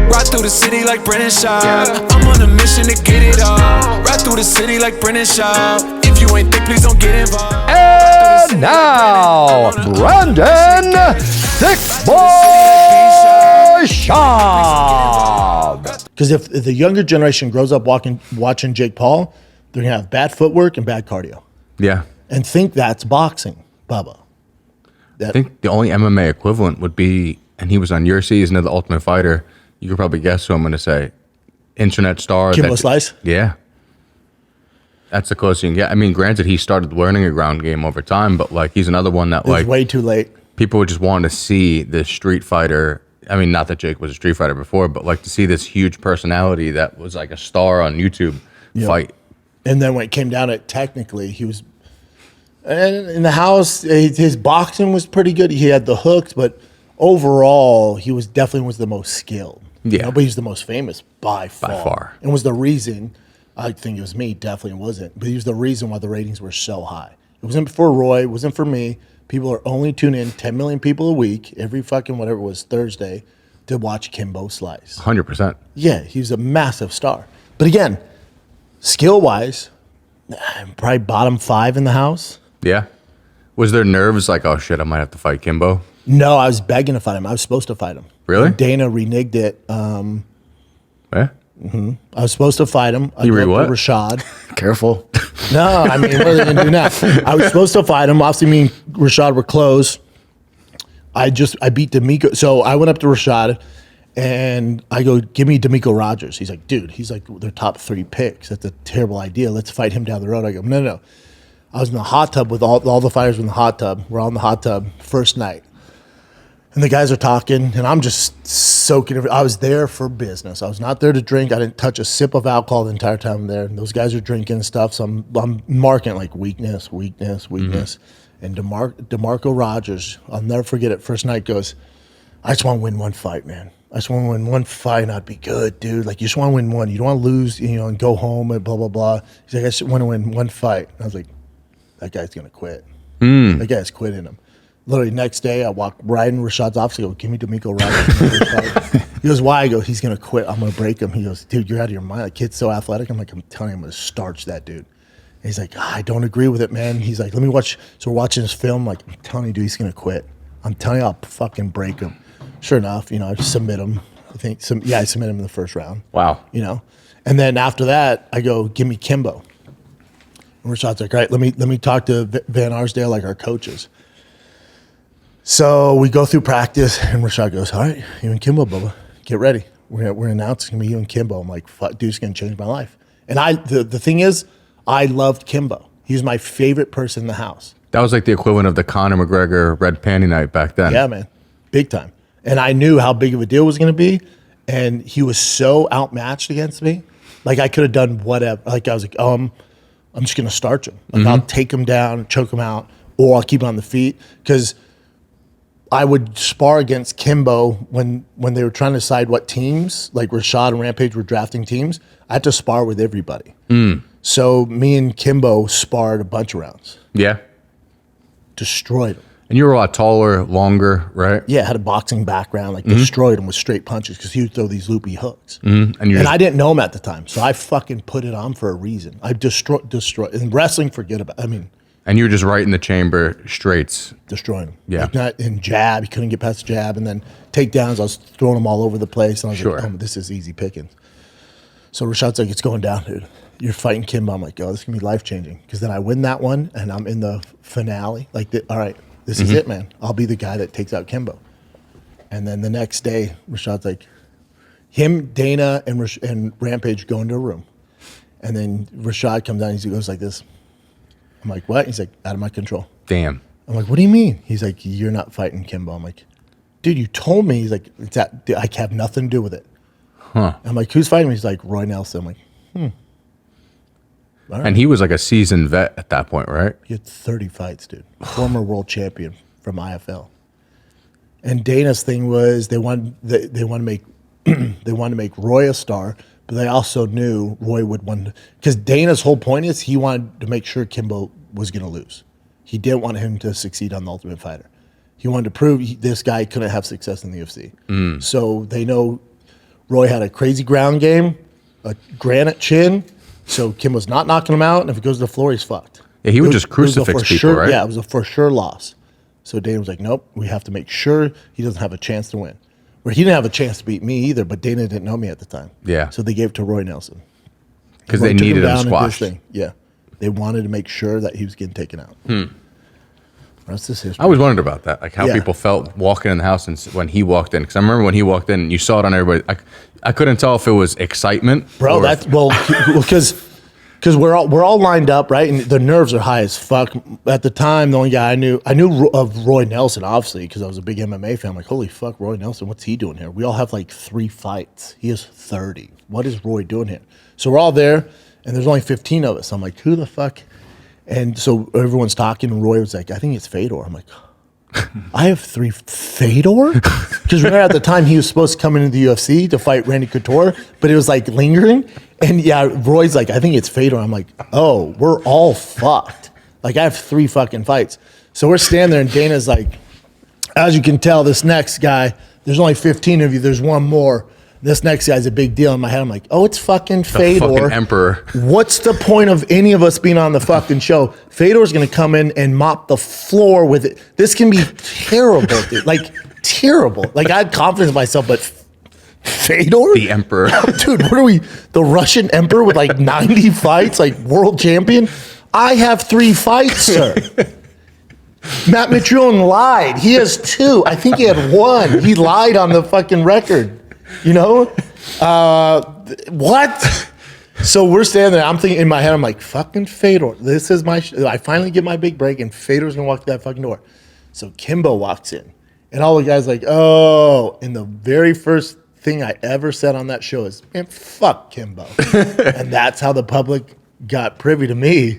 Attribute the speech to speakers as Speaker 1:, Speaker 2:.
Speaker 1: Ride through the city like Brennan Schaub. I'm on a mission to get it all. Ride through the city like Brennan Schaub. If you ain't thick, please don't get involved.
Speaker 2: And now, Brandon Thick Boy Schaub.
Speaker 3: Because if the younger generation grows up watching Jake Paul, they're going to have bad footwork and bad cardio.
Speaker 4: Yeah.
Speaker 3: And think that's boxing, Bubba.
Speaker 4: I think the only MMA equivalent would be, and he was on your season of The Ultimate Fighter, you could probably guess who I'm going to say. Internet star.
Speaker 3: Kimbo Slice?
Speaker 4: Yeah. That's the closest you can get. I mean, granted, he started learning a ground game over time, but like he's another one that
Speaker 3: It was
Speaker 4: like
Speaker 3: way too late.
Speaker 4: people would just want to see this street fighter. I mean, not that Jake was a street fighter before, but like to see this huge personality that was like a star on YouTube fight.
Speaker 3: And then when it came down to it, technically, he was in the house. His boxing was pretty good. He had the hooks, but overall, he was definitely the most skilled.
Speaker 4: Yeah.
Speaker 3: But he's the most famous by far.
Speaker 4: By far.
Speaker 3: And was the reason, I think it was me, definitely wasn't, but he was the reason why the ratings were so high. It wasn't for Roy, it wasn't for me. People are only tuning in, 10 million people a week, every fucking whatever it was, Thursday, to watch Kimbo Slice.
Speaker 4: 100%.
Speaker 3: Yeah, he was a massive star. But again, skill-wise, probably bottom 5 in the house.
Speaker 4: Yeah. Was there nerves like, oh shit, I might have to fight Kimbo?
Speaker 3: No, I was begging to fight him. I was supposed to fight him.
Speaker 4: Really?
Speaker 3: And Dana reneged it.
Speaker 4: Yeah.
Speaker 3: I was supposed to fight him. I
Speaker 4: You
Speaker 3: go up
Speaker 4: what?
Speaker 3: to Rashad.
Speaker 2: Careful.
Speaker 3: No, I mean, what are they going to do now? I was supposed to fight him. Obviously, me and Rashad were close. I beat D'Amico. So I went up to Rashad, and I go, give me D'Amico Rogers. He's like, dude, he's like their top 3 picks. That's a terrible idea. Let's fight him down the road. I go, no. I was in the hot tub with all the fighters in the hot tub. We're all in the hot tub first night. And the guys are talking, and I'm just soaking it. I was there for business. I was not there to drink. I didn't touch a sip of alcohol the entire time I'm there. And those guys are drinking stuff, so I'm marking like weakness. And DeMarco Rogers, I'll never forget it, first night goes, I just want to win one fight, man. I just want to win one fight and I'd be good, dude. Like, you just want to win one. You don't want to lose, and go home and blah, blah, blah. He's like, I just want to win one fight. And I was like, that guy's going to quit. That guy's quitting him. Literally, next day, I walk right in Rashad's office. I go, give me D'Amico Rogers. He goes, why? I go, he's going to quit. I'm going to break him. He goes, dude, you're out of your mind. That kid's so athletic. I'm like, I'm telling you, I'm going to starch that dude. And he's like, I don't agree with it, man. He's like, let me watch. So we're watching this film. Like, I'm telling you, dude, he's going to quit. I'm telling you, I'll fucking break him. Sure enough, I submit him. I submit him in the first round.
Speaker 4: Wow.
Speaker 3: And then after that, I go, give me Kimbo. And Rashad's like, all right, let me talk to Van Arsdale, like our coaches. So we go through practice, and Rashad goes, all right, you and Kimbo, Bubba, get ready. We're announcing it's going to be you and Kimbo. I'm like, fuck, dude, it's going to change my life. And the thing is, I loved Kimbo. He was my favorite person in the house.
Speaker 4: That was like the equivalent of the Conor McGregor red panty night back then.
Speaker 3: Yeah, man, big time. And I knew how big of a deal it was going to be, and he was so outmatched against me. Like, I could have done whatever. Like, I was like, I'm just going to starch him. Like, I'll take him down, choke him out, or I'll keep him on the feet. Because I would spar against Kimbo when they were trying to decide what teams, like Rashad and Rampage were drafting teams. I had to spar with everybody. So me and Kimbo sparred a bunch of rounds.
Speaker 4: Yeah.
Speaker 3: Destroyed him.
Speaker 4: And you were a lot taller, longer, right?
Speaker 3: Yeah, had a boxing background, like destroyed him with straight punches because he would throw these loopy hooks.
Speaker 4: And
Speaker 3: I didn't know him at the time, so I fucking put it on for a reason. I destroyed. In wrestling, forget about it.
Speaker 4: And you were just right in the chamber, straights.
Speaker 3: Destroying him.
Speaker 4: Yeah.
Speaker 3: Like, not in jab, he couldn't get past the jab, and then takedowns, I was throwing them all over the place, and I was like, oh, this is easy pickings. So Rashad's like, it's going down, dude. You're fighting Kimbo. I'm like, oh, this is going to be life-changing. Because then I win that one, and I'm in the finale. Like, all right, this is it, man. I'll be the guy that takes out Kimbo. And then the next day, Rashad's like, him, Dana, and Rampage go into a room. And then Rashad comes down, he goes like this. I'm like, what? He's like, out of my control.
Speaker 4: Damn.
Speaker 3: I'm like, what do you mean? He's like, you're not fighting Kimbo. I'm like, dude, you told me. He's like, I have nothing to do with it.
Speaker 4: Huh.
Speaker 3: I'm like, who's fighting me? He's like, Roy Nelson. I'm like, All right.
Speaker 4: And he was like a seasoned vet at that point, right?
Speaker 3: He had 30 fights, dude. Former world champion from IFL. And Dana's thing was they wanted to make they wanted to make Roy a star, but they also knew Roy would want, because Dana's whole point is he wanted to make sure Kimbo was going to lose. He didn't want him to succeed on The Ultimate Fighter. He wanted to prove this guy couldn't have success in the UFC. So they know Roy had a crazy ground game, a granite chin, so Kimbo's not knocking him out, and if it goes to the floor, he's fucked.
Speaker 4: Yeah, he would just crucifix people, right?
Speaker 3: Yeah, it was a for sure loss. So Dana was like, nope, we have to make sure he doesn't have a chance to win. Where he didn't have a chance to beat me either, but Dana didn't know me at the time.
Speaker 4: Yeah.
Speaker 3: So they gave it to Roy Nelson.
Speaker 4: Because they needed him squashed.
Speaker 3: Yeah. They wanted to make sure that he was getting taken out. That's just history.
Speaker 4: I always wondered about that, like how
Speaker 3: Yeah.
Speaker 4: people felt walking in the house and when he walked in. Because I remember when he walked in, you saw it on everybody. I couldn't tell if it was excitement,
Speaker 3: Bro, that's because we're all lined up, right? And the nerves are high as fuck. At the time, the only guy I knew of Roy Nelson, obviously, because I was a big MMA fan. I'm like, holy fuck, Roy Nelson, what's he doing here? We all have like 3 fights. He has 30. What is Roy doing here? So we're all there, and there's only 15 of us. I'm like, who the fuck? And so everyone's talking, and Roy was like, I think it's Fedor. I'm like, I have 3 Fedor? Because remember at the time he was supposed to come into the UFC to fight Randy Couture, but it was like lingering. And yeah, Roy's like, I think it's Fedor. I'm like, oh, we're all fucked. Like I have 3 fucking fights. So we're standing there and Dana's like, as you can tell, this next guy, there's only 15 of you. There's one more. This next guy's a big deal. In my head, I'm like, oh, it's fucking Fedor.
Speaker 4: fucking emperor.
Speaker 3: What's the point of any of us being on the fucking show? Fedor's going to come in and mop the floor with it. This can be terrible, dude. Like, terrible. Like, I had confidence in myself, but Fedor?
Speaker 4: The emperor.
Speaker 3: Dude, what are we? The Russian emperor with like 90 fights, like world champion? I have 3 fights, sir. Matt Mitrione lied. He has 2. I think he had 1. He lied on the fucking record. You know? What? So we're standing there. I'm thinking in my head, I'm like, fucking Fedor. This is my I finally get my big break, and Fedor's going to walk through that fucking door. So Kimbo walks in. And all the guys like, oh. And the very first thing I ever said on that show is, man, fuck Kimbo. And that's how the public got privy to me.